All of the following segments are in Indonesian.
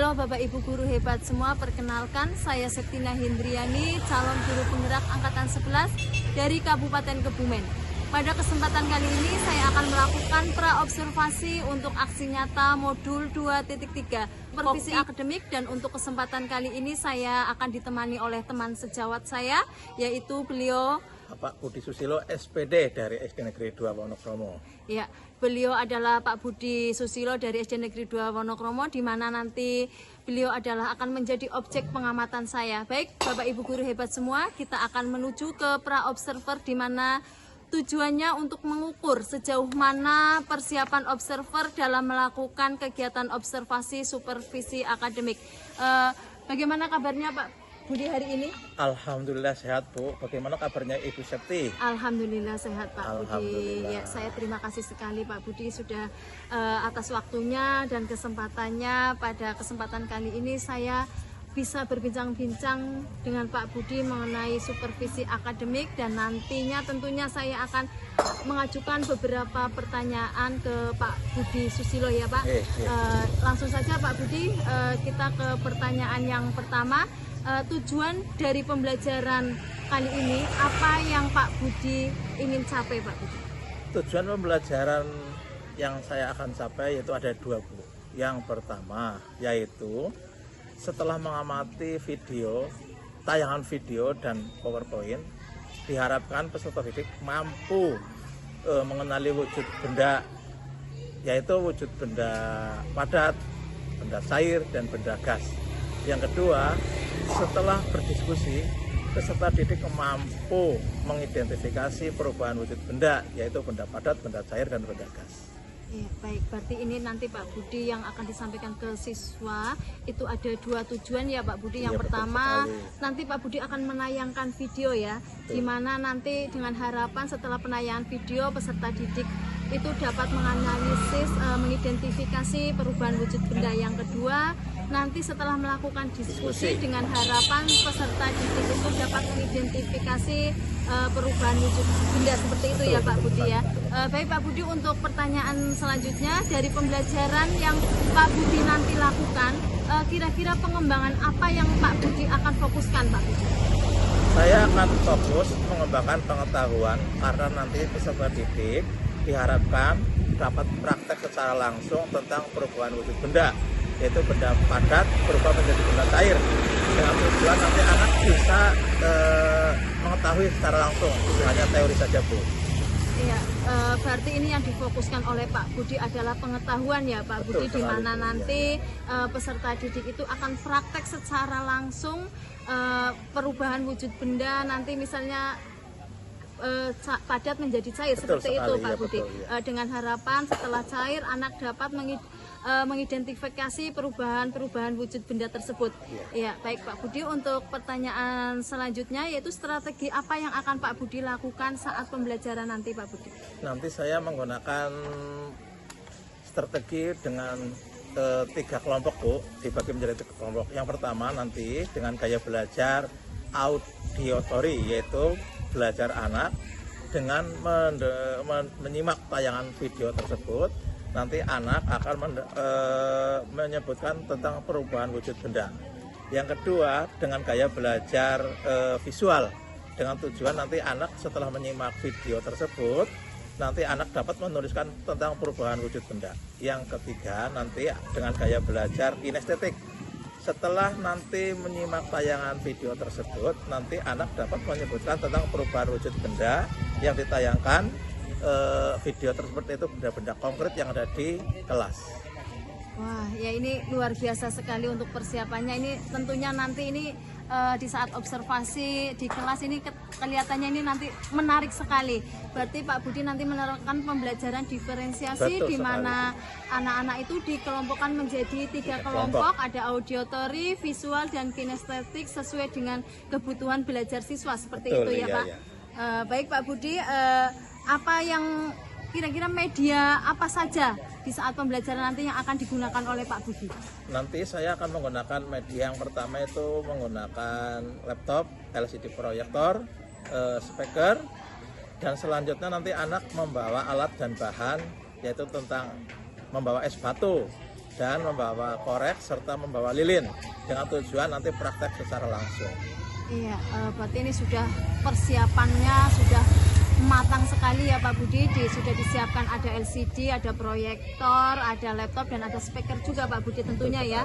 Halo Bapak Ibu guru hebat semua, perkenalkan saya Septina Hendriani, calon guru penggerak angkatan 11 dari Kabupaten Kebumen. Pada kesempatan kali ini saya akan melakukan praobservasi untuk aksi nyata modul 2.3 supervisi akademik, dan untuk kesempatan kali ini saya akan ditemani oleh teman sejawat saya, yaitu beliau Pak Budi Susilo, SPD dari SD Negeri 2 Wonokromo. Ya, beliau adalah Pak Budi Susilo dari SD Negeri 2 Wonokromo, di mana nanti beliau adalah akan menjadi objek pengamatan saya. Baik, Bapak Ibu guru hebat semua, kita akan menuju ke pra-observer, di mana tujuannya untuk mengukur sejauh mana persiapan observer dalam melakukan kegiatan observasi supervisi akademik. Bagaimana kabarnya Pak Budi hari ini? Alhamdulillah sehat Bu. Bagaimana kabarnya Ibu Septi? Alhamdulillah sehat Pak Budi. Ya, saya terima kasih sekali Pak Budi sudah atas waktunya dan kesempatannya. Pada kesempatan kali ini saya bisa berbincang-bincang dengan Pak Budi mengenai supervisi akademik, dan nantinya tentunya saya akan mengajukan beberapa pertanyaan ke Pak Budi Susilo ya Pak. Langsung saja Pak Budi, kita ke pertanyaan yang pertama. Tujuan dari pembelajaran kali ini, apa yang Pak Budi ingin capai Pak Budi? Tujuan pembelajaran yang saya akan capai yaitu ada dua Bu. Yang pertama yaitu setelah mengamati video, tayangan video dan PowerPoint, diharapkan peserta didik mampu mengenali wujud benda, yaitu wujud benda padat, benda cair, dan benda gas. Yang kedua, setelah berdiskusi, peserta didik mampu mengidentifikasi perubahan wujud benda, yaitu benda padat, benda cair, dan benda gas. Ya, baik, berarti ini nanti Pak Budi yang akan disampaikan ke siswa itu ada dua tujuan ya Pak Budi. Yang pertama, nanti Pak Budi akan menayangkan video ya, di mana nanti dengan harapan setelah penayangan video peserta didik itu dapat menganalisis, mengidentifikasi perubahan wujud benda. Yang kedua, nanti setelah melakukan diskusi dengan harapan peserta didik itu dapat mengidentifikasi perubahan wujud benda seperti itu ya Pak Budi ya. Baik Pak Budi, untuk pertanyaan selanjutnya, dari pembelajaran yang Pak Budi nanti lakukan, kira-kira pengembangan apa yang Pak Budi akan fokuskan Pak Budi? Saya akan fokus mengembangkan pengetahuan, karena nanti peserta didik diharapkan dapat praktek secara langsung tentang perubahan wujud benda, yaitu benda padat berubah menjadi benda cair, dengan tujuan nanti anak bisa mengetahui secara langsung, tidak hanya teori saja Bu. Iya, berarti ini yang difokuskan oleh Pak Budi adalah pengetahuan ya Pak Budi, di mana nanti peserta didik itu akan praktek secara langsung perubahan wujud benda, nanti misalnya padat menjadi cair, seperti itu Pak Budi. Dengan harapan setelah cair anak dapat mengidentifikasi perubahan wujud benda tersebut. Ya, baik Pak Budi, untuk pertanyaan selanjutnya yaitu strategi apa yang akan Pak Budi lakukan saat pembelajaran nanti Pak Budi? Nanti saya menggunakan strategi dengan 3 kelompok Bu, dibagi menjadi 3 kelompok. Yang pertama nanti dengan gaya belajar auditory, yaitu belajar anak dengan menyimak tayangan video tersebut. Nanti anak akan menyebutkan tentang perubahan wujud benda. Yang kedua dengan gaya belajar visual, dengan tujuan nanti anak setelah menyimak video tersebut, nanti anak dapat menuliskan tentang perubahan wujud benda. Yang ketiga nanti dengan gaya belajar kinestetik. Setelah nanti menyimak tayangan video tersebut, nanti anak dapat menyebutkan tentang perubahan wujud benda yang ditayangkan. Video tersebut itu benda-benda konkret yang ada di kelas. Wah, ya ini luar biasa sekali untuk persiapannya. Ini tentunya nanti ini di saat observasi di kelas ini kelihatannya ini nanti menarik sekali. Berarti Pak Budi nanti menerapkan pembelajaran diferensiasi, di mana anak-anak itu dikelompokkan menjadi 3 kelompok, ada auditory, visual, dan kinestetik sesuai dengan kebutuhan belajar siswa, seperti itu ya Pak. Baik Pak Budi, apa yang kira-kira media apa saja di saat pembelajaran nanti yang akan digunakan oleh Pak Budi? Nanti saya akan menggunakan media, yang pertama itu menggunakan laptop, LCD proyektor, speaker, dan selanjutnya nanti anak membawa alat dan bahan, yaitu tentang membawa es batu, dan membawa korek serta membawa lilin dengan tujuan nanti praktek secara langsung. Iya, berarti ini sudah persiapannya sudah matang sekali ya Pak Budi. Sudah disiapkan ada LCD, ada proyektor, ada laptop dan ada speaker juga Pak Budi tentunya ya.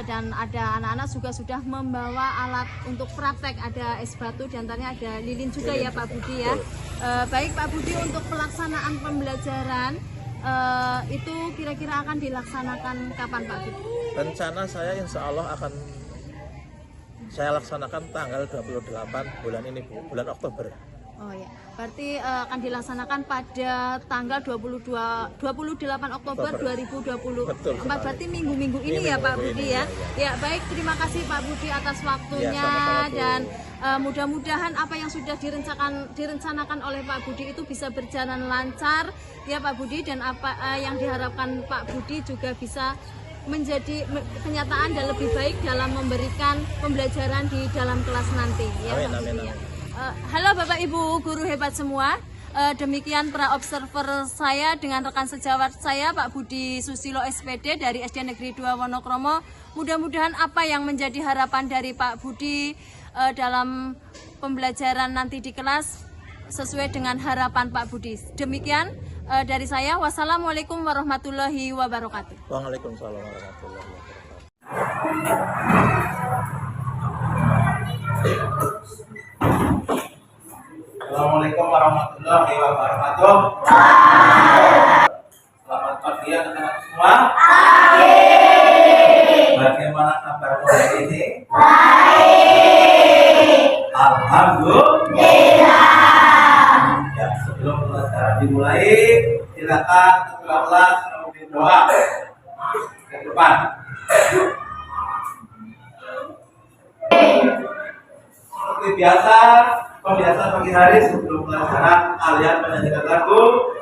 Dan ada anak-anak juga sudah membawa alat untuk praktek, ada es batu diantaranya ada lilin juga ya Pak Budi ya. Baik Pak Budi, untuk pelaksanaan pembelajaran itu kira-kira akan dilaksanakan kapan Pak Budi? Rencana saya insya Allah akan saya laksanakan tanggal 28 bulan ini Bu, bulan Oktober. Oh ya, berarti akan dilaksanakan pada tanggal 28 Oktober 2024. Betul, Berarti minggu-minggu ini ya Pak Budi ya. Ya baik, terima kasih Pak Budi atas waktunya sama-sama, Bu. dan mudah-mudahan apa yang sudah direncanakan oleh Pak Budi itu bisa berjalan lancar ya Pak Budi, dan apa yang diharapkan Pak Budi juga bisa menjadi kenyataan dan lebih baik dalam memberikan pembelajaran di dalam kelas nanti ya Pak Budi ya. Halo Bapak Ibu guru hebat semua, demikian pra observer saya dengan rekan sejawat saya Pak Budi Susilo SPD dari SD Negeri 2 Wonokromo. Mudah-mudahan apa yang menjadi harapan dari Pak Budi dalam pembelajaran nanti di kelas sesuai dengan harapan Pak Budi. Demikian dari saya, wassalamualaikum warahmatullahi wabarakatuh. Waalaikumsalam warahmatullahi wabarakatuh. Assalamualaikum warahmatullahi wabarakatuh. Selamat pagi anak-anak semua. Bagaimana kabar hari ini? Baik. Alhamdulillah. Ya, sebelum pelajaran dimulai, silakan ketua kelas memimpin doa ke depan. Seperti biasa, pembiasaan pagi hari sebelum pelajaran kalian menyanyikan lagu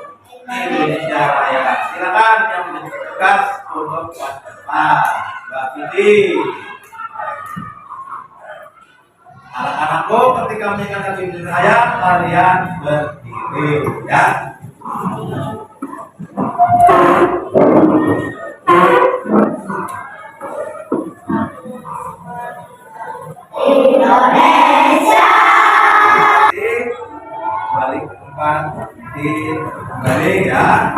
Indonesia Raya. Silakan yang menjadi tugas untuk Mbak Fidi. Anak-anakku, ketika menyanyikan lagu Indonesia Raya, kalian berdiri ya. Balik ke tempat di balik ya.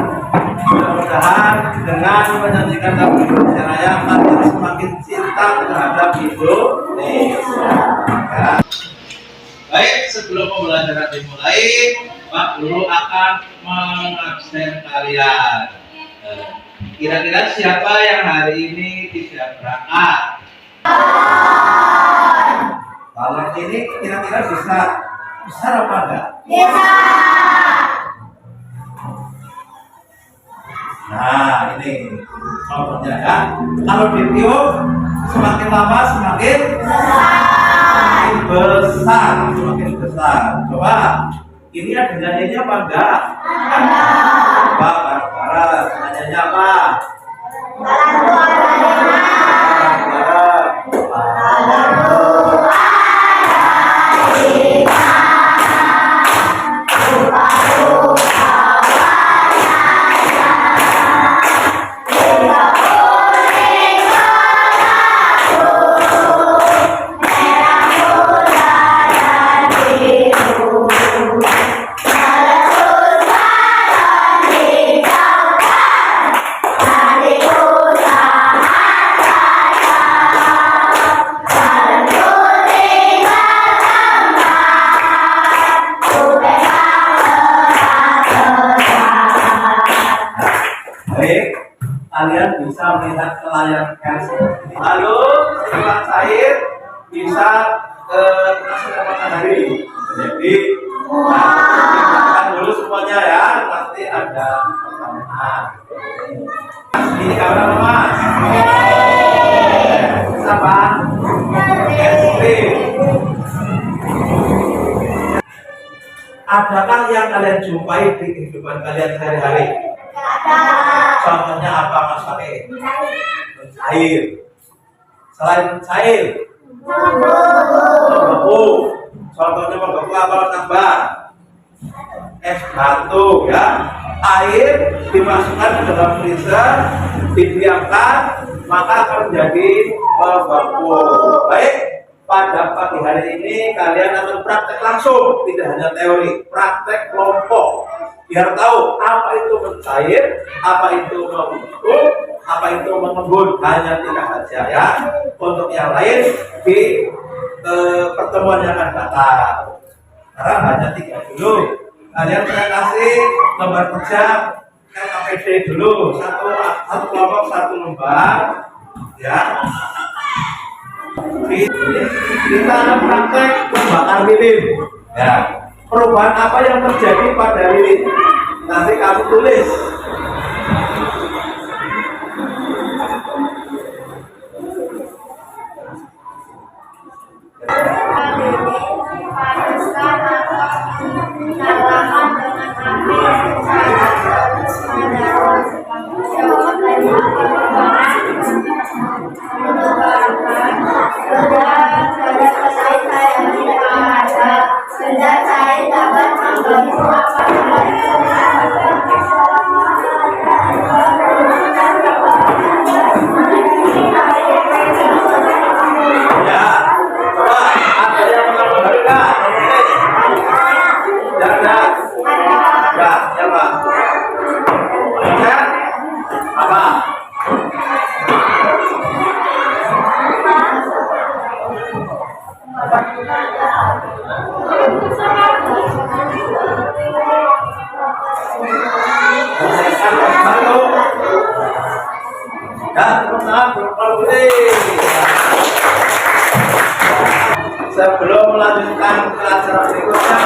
Mudah-mudahan dengan menyanyikan lagu Indonesia Raya kalian semakin cinta terhadap Indonesia. Ya. Baik, sebelum pembelajaran dimulai, Pak Guru akan mengabsen kalian. Kira-kira siapa yang hari ini tidak berangkat? Kalau ini kira-kira bisa apa enggak? Bisa. Nah, ini contohnya ya. Kalau ditiup semakin lama semakin besar, semakin besar. Coba, ini ada nyanyinya apa enggak? Ada. Coba bareng-bareng, nyanyinya apa? Kalian bisa melihat ke layar LCD. Lalu setelah cair bisa ke hasil matahari. Jadi kita dulu semuanya ya, pasti ada pertanyaan. Ini kamera Mas. Siapa? Adakah yang kalian jumpai di kehidupan kalian sehari-hari? Contohnya apa Mas Fahri? Cair. Selain cair, membeku. Contohnya membeku apa tambah? Es batu ya. Air dimasukkan ke dalam freezer, didiamkan, maka akan menjadi pembaku. Baik, pada pagi hari ini kalian akan praktek langsung, tidak hanya teori, praktek kelompok. Biar tahu apa itu mencair, apa itu membentuk, apa itu mengembun, hanya 3 saja ya. Untuk yang lain di pertemuan yang akan datang. Sekarang hanya 3 dulu. Kalian saya kasih lembar kerja KPD dulu, satu kelompok 1 lembar, ya. Kita akan praktek membakar lilin. Ya. Perubahan apa yang terjadi pada lilin? Nanti kamu tulis. Sebelum melanjutkan pelajaran berikutnya,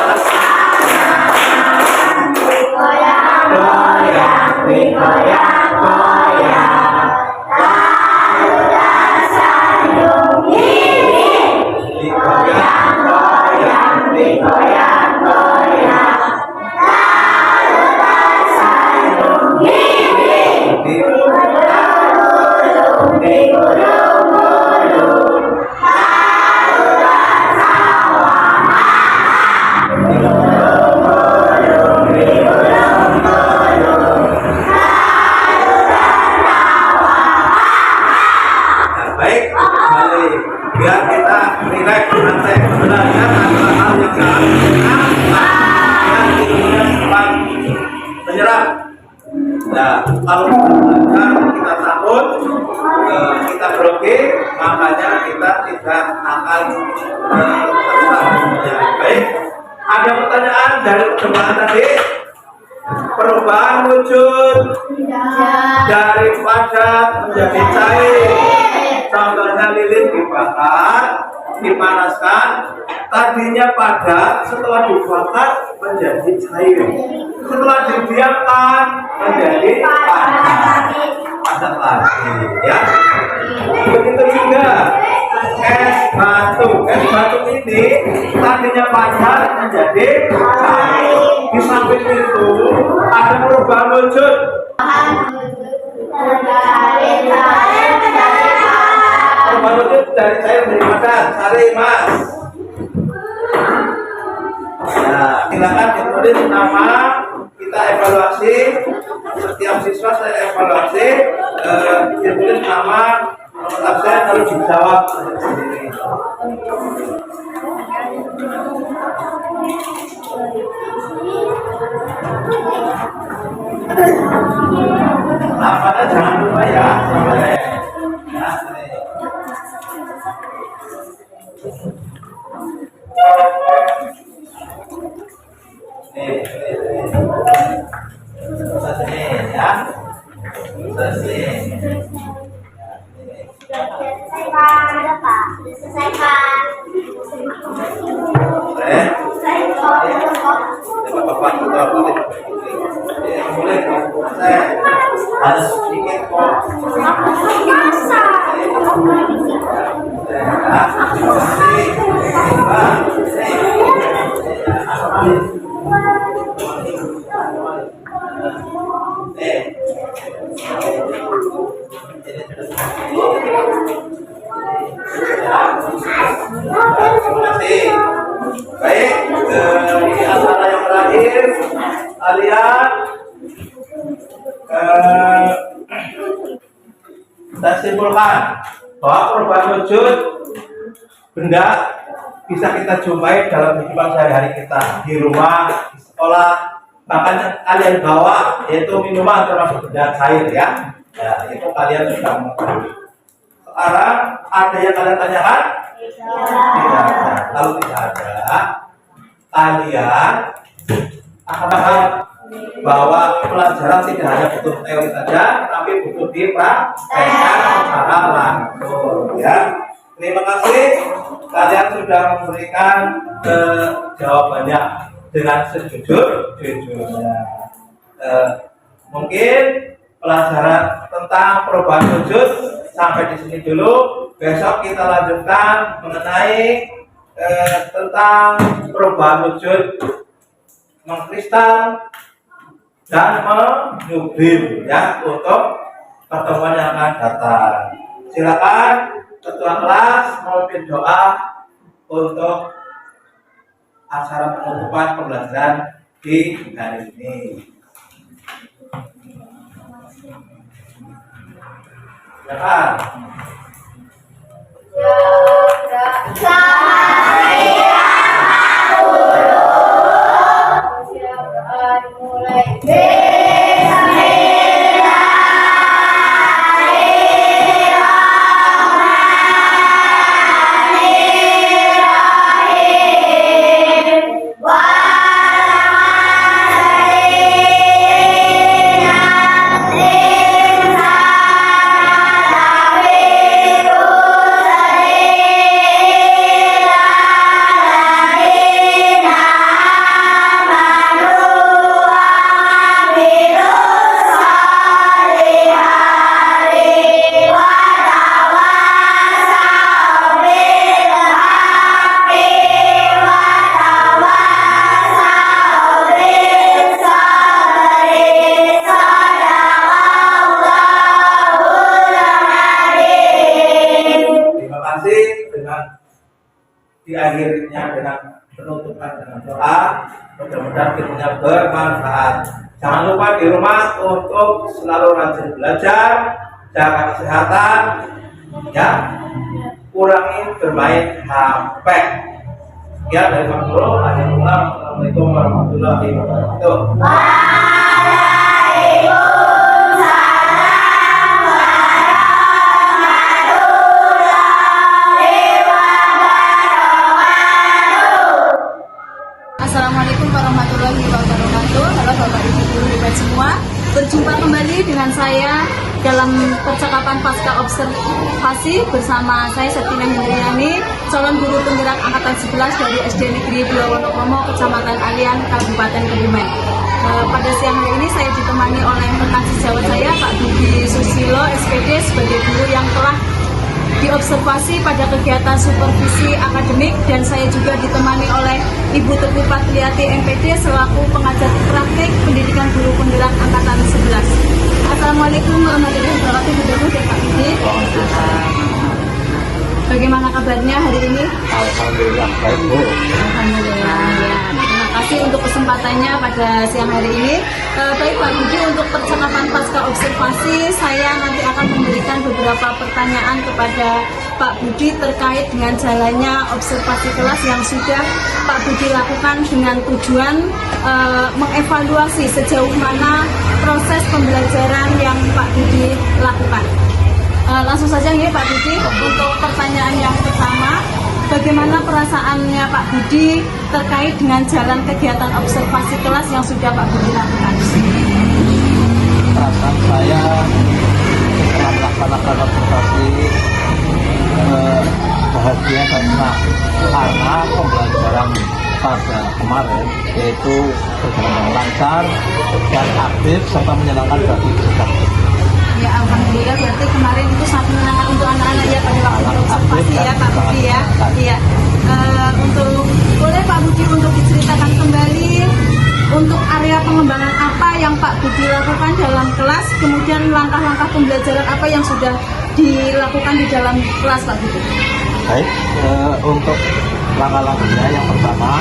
biar kita relax santai belajar adalah hal yang sangat dan kemudian cepat menyerap. Nah, kalau kita belajar kita takut, kita grogi, makanya kita tidak akan terserah. Ya, baik. Ada pertanyaan dari pertemuan tadi? Perubahan wujud dari padat menjadi cair. Contohnya lilin dibakar, dipanaskan, tadinya padat, setelah dibakar menjadi cair. Setelah didiamkan menjadi padat lagi, ya. Begitu juga es batu. Es batu ini tadinya padat menjadi cair. Di samping itu ada perubahan wujud. Wujud dari cair menjadi padat, cari mas. Nah, silakan ditulis nama, kita evaluasi. Setiap siswa saya evaluasi, ditulis nama, nomor absen, lalu dijawab sendiri. Namanya jangan lupa ya. Ada sedikit kok. Baik, di acara yang terakhir kalian Kita simpulkan bahwa perubahan wujud benda bisa kita jumpai dalam kehidupan sehari-hari kita, di rumah, di sekolah, bahkan yang kalian bawa yaitu minuman termasuk benda cair ya. Ya, itu kalian sudah mengetahui. Sekarang ada yang kalian tanyakan? Tidak ada. Kalau tidak ada, kalian akan bahwa pelajaran tidak hanya butuh teori saja, tapi butuh dipraktekkan secara langsung. Ya, terima kasih. Kalian sudah memberikan jawabannya dengan sejujur-jujurnya. Mungkin pelajaran tentang perubahan wujud sampai di sini dulu. Besok kita lanjutkan mengenai tentang perubahan wujud mengkristal dan menyublim ya untuk pertemuan yang akan datang. Silakan ketua kelas memimpin doa untuk acara penutupan pembelajaran di hari ini. Silakan. Diakhirinya dengan penutupan dengan doa, mudah-mudahan ilmunya bermanfaat. Jangan lupa di rumah untuk selalu rajin belajar, jaga kesehatan, ya, kurangi bermain HP. Ya, dari Pak Guru, Assalamualaikum warahmatullahi wabarakatuh. Assalamualaikum warahmatullahi wabarakatuh. Halo Bapak Ibu guru hebat semua. Berjumpa kembali dengan saya dalam percakapan pasca observasi bersama saya Septina Hendriani, calon guru penggerak angkatan 11 dari SD Negeri 2 Wonokromo, Kecamatan Alian, Kabupaten Kebumen. Pada siang hari ini saya ditemani oleh rekan sejawat saya Pak Budi Susilo SPD sebagai guru yang telah diobservasi pada kegiatan supervisi akademik, dan saya juga ditemani oleh Ibu Teguh Patriati MPD selaku pengajar praktik pendidikan guru penggerak angkatan 11. Assalamualaikum warahmatullahi wabarakatuh. Bu Teguh dan Pak Budi. Bagaimana kabarnya hari ini? Alhamdulillah baik Bu. Alhamdulillah ya. Terima kasih untuk kesempatannya pada siang hari ini. Baik Pak Budi, untuk percakapan pasca observasi saya nanti akan memberikan beberapa pertanyaan kepada Pak Budi terkait dengan jalannya observasi kelas yang sudah Pak Budi lakukan dengan tujuan mengevaluasi sejauh mana proses pembelajaran yang Pak Budi lakukan. Langsung saja nih Pak Budi, untuk pertanyaan yang pertama, bagaimana perasaannya Pak Budi terkait dengan jalan kegiatan observasi kelas yang sudah Pak Budi lakukan? Perasaan saya setelah melaksanakan observasi bahagia dan senang karena pembelajaran pada kemarin yaitu berjalan dengan lancar dan aktif serta menyenangkan bagi peserta. Ya alhamdulillah, berarti kemarin itu sangat menyenangkan untuk anak-anak ya pada waktu observasi ya Pak Budi ya. Iya. Untuk boleh Pak Budi untuk diceritakan kembali untuk area pengembangan apa yang Pak Budi lakukan dalam kelas, kemudian langkah-langkah pembelajaran apa yang sudah dilakukan di dalam kelas Pak Budi. Baik, untuk langkah-langkahnya yang pertama,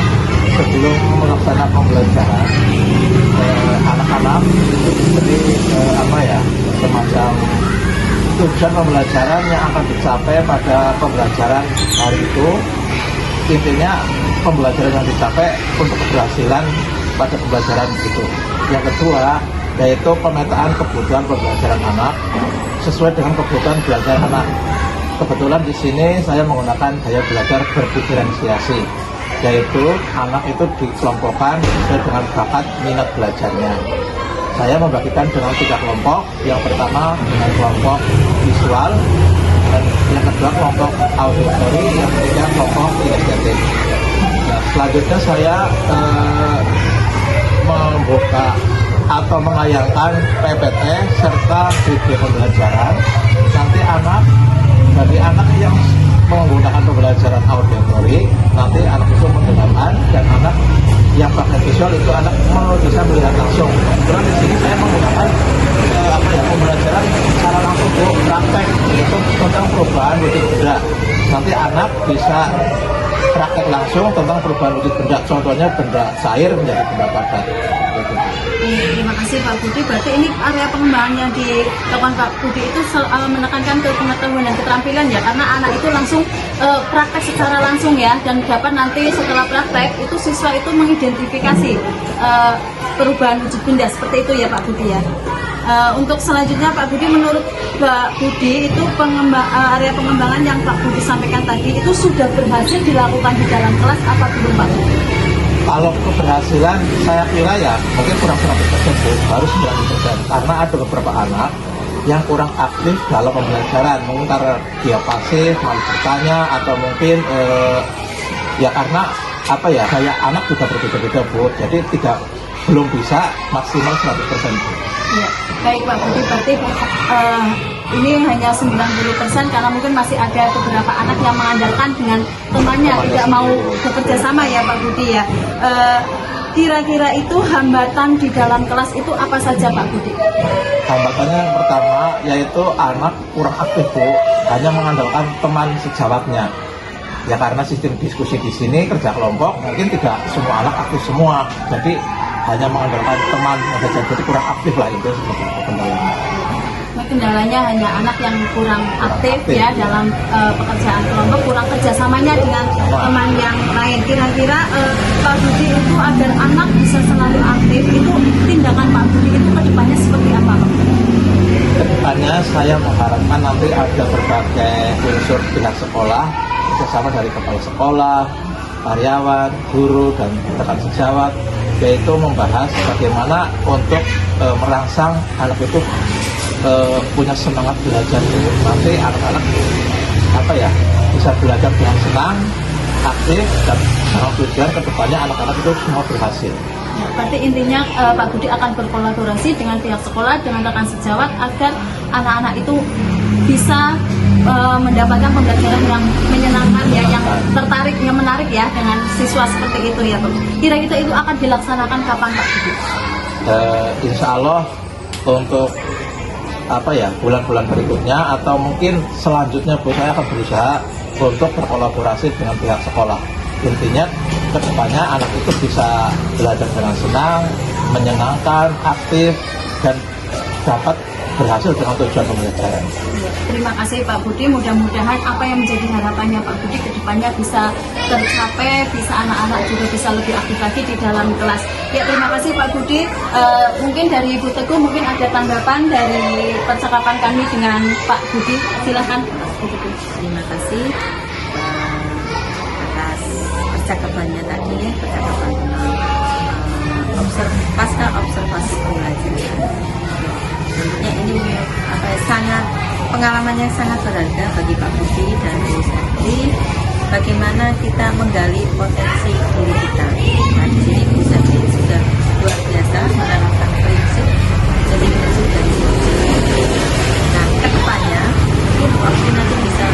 sebelum melaksanakan pembelajaran, anak-anak diberi semacam tujuan pembelajaran yang akan dicapai pada pembelajaran hari itu. Intinya pembelajaran yang dicapai untuk keberhasilan pada pembelajaran itu. Yang kedua yaitu pemetaan kebutuhan pembelajaran anak sesuai dengan kebutuhan belajar anak. Kebetulan di sini saya menggunakan gaya belajar berdiferensiasi, yaitu anak itu dikelompokkan sesuai dengan bakat minat belajarnya. Saya membagikan dengan 3 kelompok. Yang pertama dengan kelompok visual, dan yang kedua kelompok auditory, yang ketiga kelompok kinestetik. Nah, selanjutnya saya membuka atau menayangkan PPT serta video pembelajaran. Nanti bagi anak yang menggunakan pembelajaran auditory, nanti anak itu mendengarkan, dan anak yang pakai visual itu anak bisa melihat langsung. Kemudian di sini saya menggunakan pembelajaran secara langsung praktek, yaitu tentang perubahan wujud benda. Nanti anak bisa praktek langsung tentang perubahan wujud benda. Contohnya benda cair menjadi benda padat. Terima kasih Pak Budi. Berarti ini area pengembangan yang dilakukan Pak Budi itu menekankan ke pengetahuan dan keterampilan ya, karena anak itu langsung praktek secara langsung ya, dan dapat nanti setelah praktek itu siswa itu mengidentifikasi perubahan wujud benda seperti itu ya Pak Budi ya. Untuk selanjutnya Pak Budi, menurut Pak Budi itu area pengembangan yang Pak Budi sampaikan tadi itu sudah berhasil dilakukan di dalam kelas apa belum Pak Budi? Kalau keberhasilan saya kira ya mungkin kurang 100%, harus 90%, karena ada beberapa anak yang kurang aktif dalam pembelajaran, mungkin karena dia pasif, malas bertanya, atau mungkin ya karena gaya anak juga berbeda-beda Bu, jadi belum bisa maksimal 100%. Ya, baik Pak Budi, berarti ini hanya 90% karena mungkin masih ada beberapa anak yang mengandalkan dengan temannya, tidak mau bekerja sama ya Pak Budi ya. Kira-kira itu hambatan di dalam kelas itu apa saja Pak Budi? Hambatannya yang pertama yaitu anak kurang aktif Bu, hanya mengandalkan teman sejawatnya. Ya karena sistem diskusi di sini kerja kelompok, mungkin tidak semua anak aktif semua, jadi hanya mengandalkan teman saja, jadi kurang aktif lah, itu seperti itu kendalanya. Kendalanya hanya anak yang kurang aktif ya dalam pekerjaan kelompok, kurang kerjasamanya dengan teman yang lain. Kira-kira Pak Budi itu agar anak bisa selalu aktif, itu tindakan Pak Budi itu kedepannya seperti apa Pak? Kedepannya saya mengharapkan nanti ada berbagai unsur pihak sekolah, bersama dari kepala sekolah, karyawan, guru, dan rekan sejawat, yaitu membahas bagaimana untuk merangsang anak itu punya semangat belajar. Nanti anak-anak bisa belajar dengan senang, aktif, dan dengan tujuan kedepannya anak-anak itu semua berhasil. Ya, berarti intinya Pak Budi akan berkolaborasi dengan pihak sekolah, dengan rekan sejawat agar anak-anak itu bisa mendapatkan pembelajaran yang menyenangkan ya, yang tertarik, yang menarik ya dengan siswa seperti itu ya Pak. Kira-kira itu akan dilaksanakan kapan Pak Budi? Insya Allah untuk bulan-bulan berikutnya atau mungkin selanjutnya Bu, saya akan berusaha untuk berkolaborasi dengan pihak sekolah. Intinya kedepannya anak itu bisa belajar dengan senang, menyenangkan, aktif, dan dapat berhasil dengan tujuan pembelajaran. Terima kasih Pak Budi, mudah-mudahan apa yang menjadi harapannya Pak Budi kedepannya bisa tercapai, bisa anak-anak juga bisa lebih aktif lagi di dalam kelas. Ya, terima kasih Pak Budi. Mungkin dari Ibu Teguh mungkin ada tanggapan dari percakapan kami dengan Pak Budi. Silahkan Ibu Teguh. Terima kasih atas percakapannya tadi ya, percakapan pasca observasi pembelajaran. Tentunya ini sangat pengalaman yang sangat berharga bagi Pak Budi dan Bu Septi. Bagaimana kita menggali potensi guru kita. Nah, di sini Bu Septi sudah luar biasa menerapkan prinsip dari prinsip dari. Nah, kedepannya mungkin Pak Budi nanti bisa